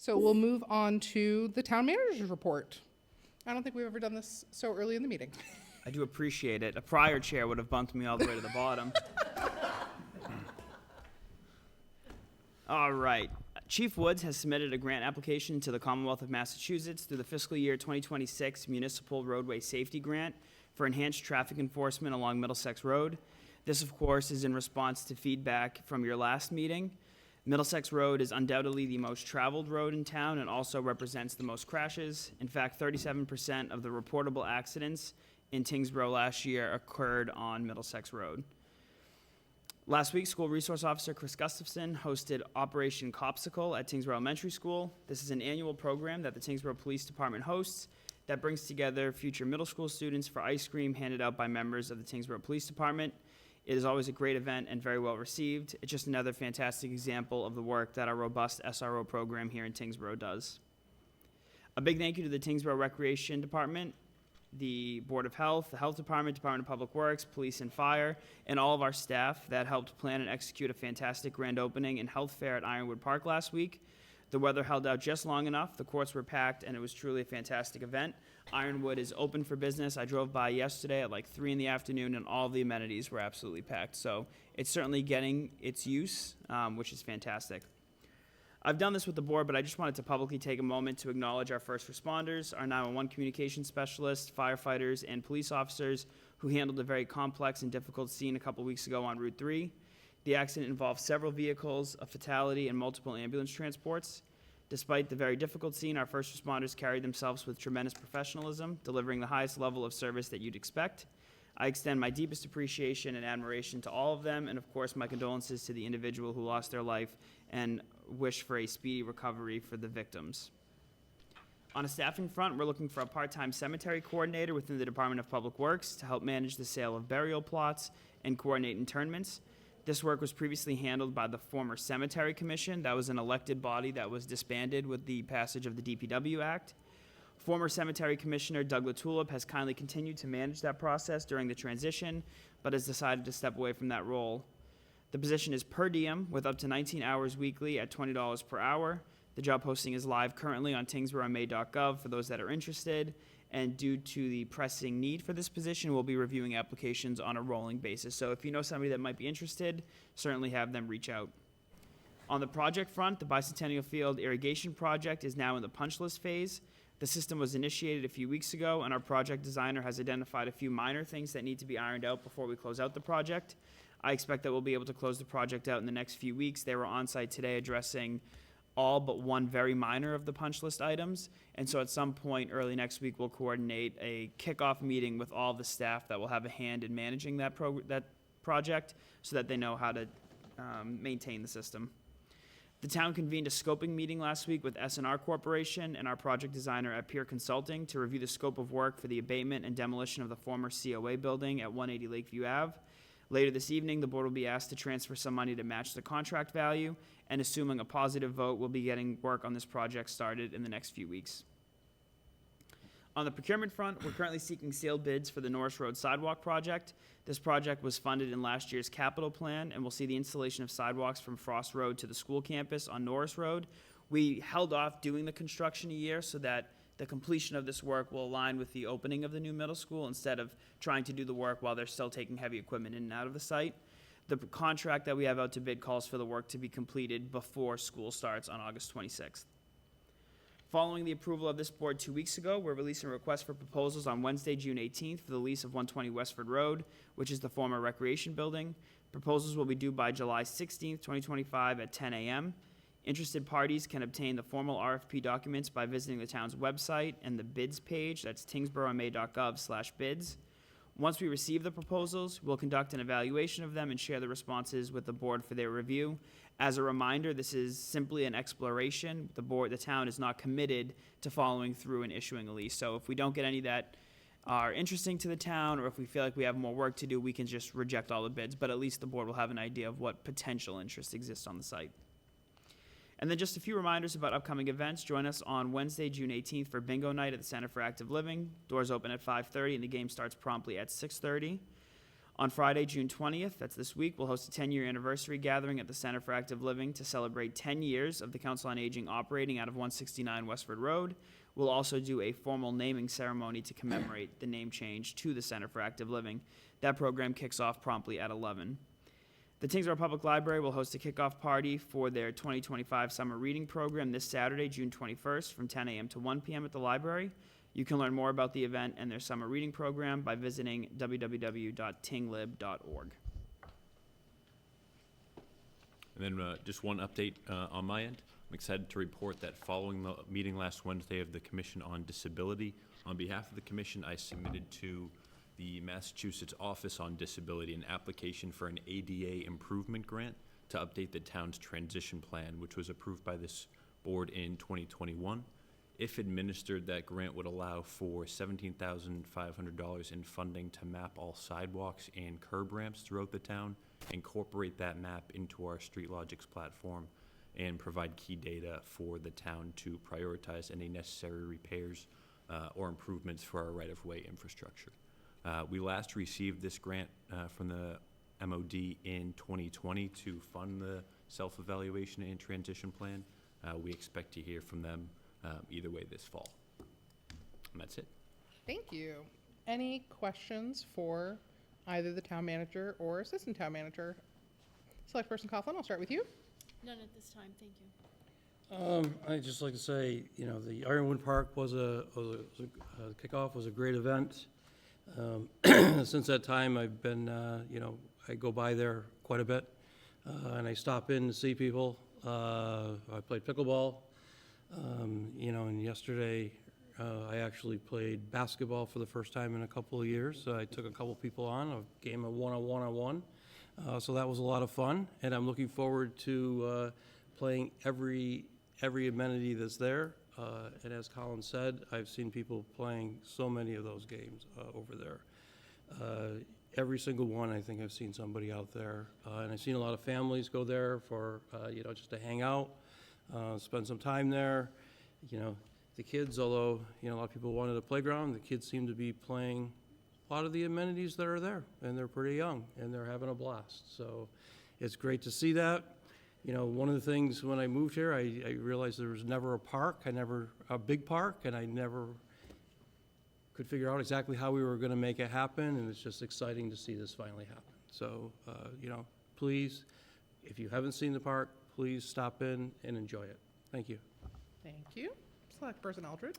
So we'll move on to the town manager's report. I don't think we've ever done this so early in the meeting. I do appreciate it. A prior chair would have bumped me all the way to the bottom. All right. Chief Woods has submitted a grant application to the Commonwealth of Massachusetts through the fiscal year 2026 Municipal Roadway Safety Grant for enhanced traffic enforcement along Middlesex Road. This, of course, is in response to feedback from your last meeting. Middlesex Road is undoubtedly the most traveled road in town and also represents the most crashes. In fact, 37% of the reportable accidents in Tyngsborough last year occurred on Middlesex Road. Last week, School Resource Officer Chris Gustafson hosted Operation Copsicle at Tyngsborough Elementary School. This is an annual program that the Tyngsborough Police Department hosts that brings together future middle school students for ice cream handed out by members of the Tyngsborough Police Department. It is always a great event and very well received. It's just another fantastic example of the work that our robust SRO program here in Tyngsborough does. A big thank you to the Tyngsborough Recreation Department, the Board of Health, the Health Department, Department of Public Works, Police and Fire, and all of our staff that helped plan and execute a fantastic grand opening and health fair at Ironwood Park last week. The weather held out just long enough, the courts were packed, and it was truly a fantastic event. Ironwood is open for business. I drove by yesterday at like 3 in the afternoon, and all the amenities were absolutely packed. So it's certainly getting its use, which is fantastic. I've done this with the board, but I just wanted to publicly take a moment to acknowledge our first responders, our 911 communication specialists, firefighters, and police officers who handled a very complex and difficult scene a couple weeks ago on Route 3. The accident involved several vehicles, a fatality, and multiple ambulance transports. Despite the very difficult scene, our first responders carried themselves with tremendous professionalism, delivering the highest level of service that you'd expect. I extend my deepest appreciation and admiration to all of them, and of course my condolences to the individual who lost their life, and wish for a speedy recovery for the victims. On a staffing front, we're looking for a part-time cemetery coordinator within the Department of Public Works to help manage the sale of burial plots and coordinate internments. This work was previously handled by the former Cemetery Commission. That was an elected body that was disbanded with the passage of the DPW Act. Former Cemetery Commissioner Doug LaTulip has kindly continued to manage that process during the transition, but has decided to step away from that role. The position is per diem with up to 19 hours weekly at $20 per hour. The job posting is live currently on tyngsboroughma.gov for those that are interested. And due to the pressing need for this position, we'll be reviewing applications on a rolling basis. So if you know somebody that might be interested, certainly have them reach out. On the project front, the Bicentennial Field Irrigation Project is now in the punch list phase. The system was initiated a few weeks ago, and our project designer has identified a few minor things that need to be ironed out before we close out the project. I expect that we'll be able to close the project out in the next few weeks. They were on site today addressing all but one very minor of the punch list items. And so at some point early next week, we'll coordinate a kickoff meeting with all the staff that will have a hand in managing that project so that they know how to maintain the system. The town convened a scoping meeting last week with S&R Corporation and our project designer at Peer Consulting to review the scope of work for the abatement and demolition of the former COA building at 180 Lakeview Ave. Later this evening, the board will be asked to transfer some money to match the contract value, and assuming a positive vote, we'll be getting work on this project started in the next few weeks. On the procurement front, we're currently seeking sealed bids for the Norris Road Sidewalk project. This project was funded in last year's capital plan and will see the installation of sidewalks from Frost Road to the school campus on Norris Road. We held off doing the construction a year so that the completion of this work will align with the opening of the new middle school instead of trying to do the work while they're still taking heavy equipment in and out of the site. The contract that we have out to bid calls for the work to be completed before school starts on August 26th. Following the approval of this board 2 weeks ago, we're releasing a request for proposals on Wednesday, June 18th for the lease of 120 Westford Road, which is the former recreation building. Proposals will be due by July 16th, 2025 at 10 a.m. Interested parties can obtain the formal RFP documents by visiting the town's website and the bids page. That's tyngsboroughma.gov/bids. Once we receive the proposals, we'll conduct an evaluation of them and share the responses with the board for their review. As a reminder, this is simply an exploration. The town is not committed to following through and issuing a lease. So if we don't get any that are interesting to the town, or if we feel like we have more work to do, we can just reject all the bids. But at least the board will have an idea of what potential interest exists on the site. And then just a few reminders about upcoming events. Join us on Wednesday, June 18th for Bingo Night at the Center for Active Living. Doors open at 5:30 and the game starts promptly at 6:30. On Friday, June 20th, that's this week, we'll host a 10-year anniversary gathering at the Center for Active Living to celebrate 10 years of the Council on Aging operating out of 169 Westford Road. We'll also do a formal naming ceremony to commemorate the name change to the Center for Active Living. That program kicks off promptly at 11. The Tyngsborough Public Library will host a kickoff party for their 2025 summer reading program this Saturday, June 21st, from 10 a.m. to 1 p.m. at the library. You can learn more about the event and their summer reading program by visiting www.tinglib.org. And then just one update on my end. I'm excited to report that following the meeting last Wednesday of the Commission on Disability, on behalf of the Commission, I submitted to the Massachusetts Office on Disability an application for an ADA improvement grant to update the town's transition plan, which was approved by this board in 2021. If administered, that grant would allow for $17,500 in funding to map all sidewalks and curb ramps throughout the town, incorporate that map into our StreetLogix platform, and provide key data for the town to prioritize any necessary repairs or improvements for our right-of-way infrastructure. We last received this grant from the MOD in 2020 to fund the self-evaluation and transition plan. We expect to hear from them either way this fall. And that's it. Thank you. Any questions for either the town manager or assistant town manager? Select person Coughlin, I'll start with you. None at this time, thank you. I'd just like to say, the Ironwood Park kickoff was a great event. Since that time, I've been, I go by there quite a bit, and I stop in to see people. I played pickleball, and yesterday I actually played basketball for the first time in a couple of years. So I took a couple people on a game of one-on-one. So that was a lot of fun, and I'm looking forward to playing every amenity that's there. And as Colin said, I've seen people playing so many of those games over there. Every single one, I think I've seen somebody out there. And I've seen a lot of families go there for, just to hang out, spend some time there. The kids, although, a lot of people wanted a playground, the kids seem to be playing a lot of the amenities that are there. And they're pretty young, and they're having a blast. So it's great to see that. One of the things when I moved here, I realized there was never a park, a big park, and I never could figure out exactly how we were going to make it happen, and it's just exciting to see this finally happen. So, please, if you haven't seen the park, please stop in and enjoy it. Thank you. Thank you. Select person Eldridge.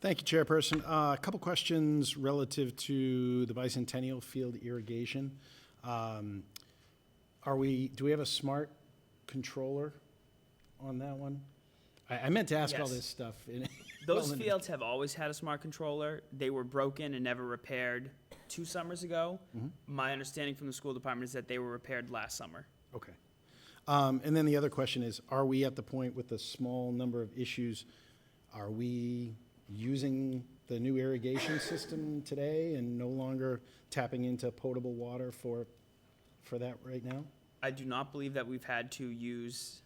Thank you, Chairperson. A couple questions relative to the bicentennial field irrigation. Do we have a smart controller on that one? I meant to ask all Yes. this stuff. Those fields have always had a smart controller. They were broken and never repaired 2 summers ago. My understanding from the school department is that they were repaired last summer. Okay. And then the other question is, are we at the point with the small number of issues, are we using the new irrigation system today and no longer tapping into potable water for that right now? I do not believe that we've had to use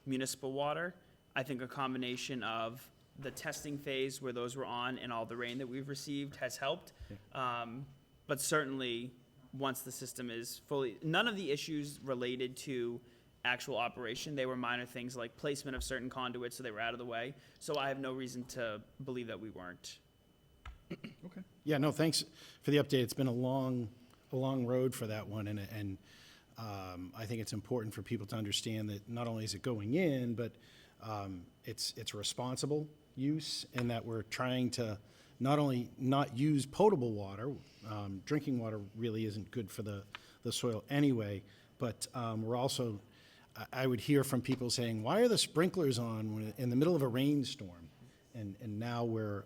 municipal water. I think a combination of the testing phase where those were on and all the rain that we've received has helped. But certainly, once the system is fully, none of the issues related to actual operation, they were minor things like placement of certain conduits, so they were out of the way. So I have no reason to believe that we weren't. Okay. Yeah, no, thanks for the update. It's been a long road for that one, and I think it's important for people to understand that not only is it going in, but it's responsible use, and that we're trying to not only not use potable water, drinking water really isn't good for the soil anyway, but we're also, I would hear from people saying, why are the sprinklers on when in the middle of a rainstorm? And now we're,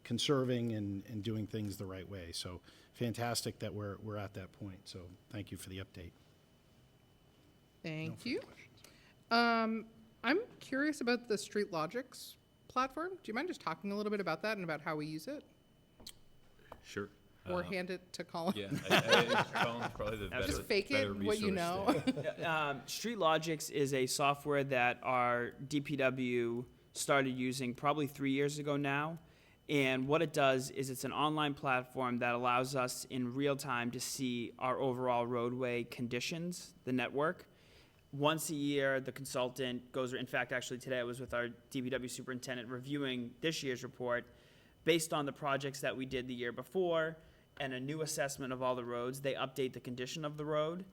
conserving and doing things the right way. So fantastic that we're at that point. So thank you for the update. Thank further you. questions. I'm curious about the StreetLogix platform. Do you mind just talking a little bit about that and about how we use it? Sure. Or hand it to Colin? Yeah, Colin's probably the better, Just fake better it, what you resource know. there. StreetLogix is a software that our DPW started using probably 3 years ago now. And what it does is it's an online platform that allows us in real time to see our overall roadway conditions, the network. Once a year, the consultant goes, in fact, actually today I was with our DPW superintendent reviewing this year's report. Based on the projects that we did the year before and a new assessment of all the roads, they update the condition of the road.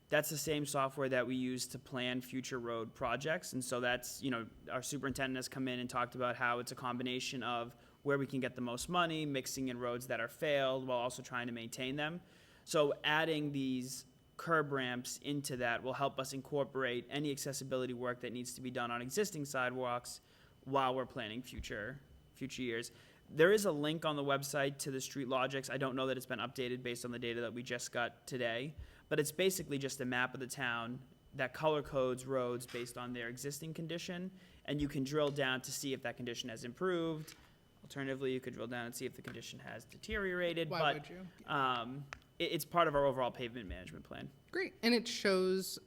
That's the same software that we use to plan future road projects. And so that's, our superintendent has come in and talked about how it's a combination of where we can get the most money, mixing in roads that are failed while also trying to maintain them. So adding these curb ramps into that will help us incorporate any accessibility work that needs to be done on existing sidewalks while we're planning future years. There is a link on the website to the Street Logics. I don't know that it's been updated based on the data that we just got today, but it's basically just a map of the town that color codes roads based on their existing condition, and you can drill down to see if that condition has improved. Alternatively, you could drill down and see if the condition has deteriorated. Why but would you? It's part of our overall pavement management plan. Great. And it shows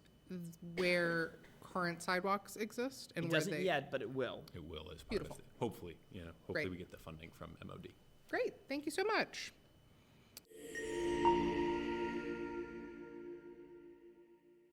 where current sidewalks exist and It where doesn't they. yet, but it will. It will as part Beautiful. of it. Hopefully, hopefully Great. we get the funding from MOD. Great. Thank you so much.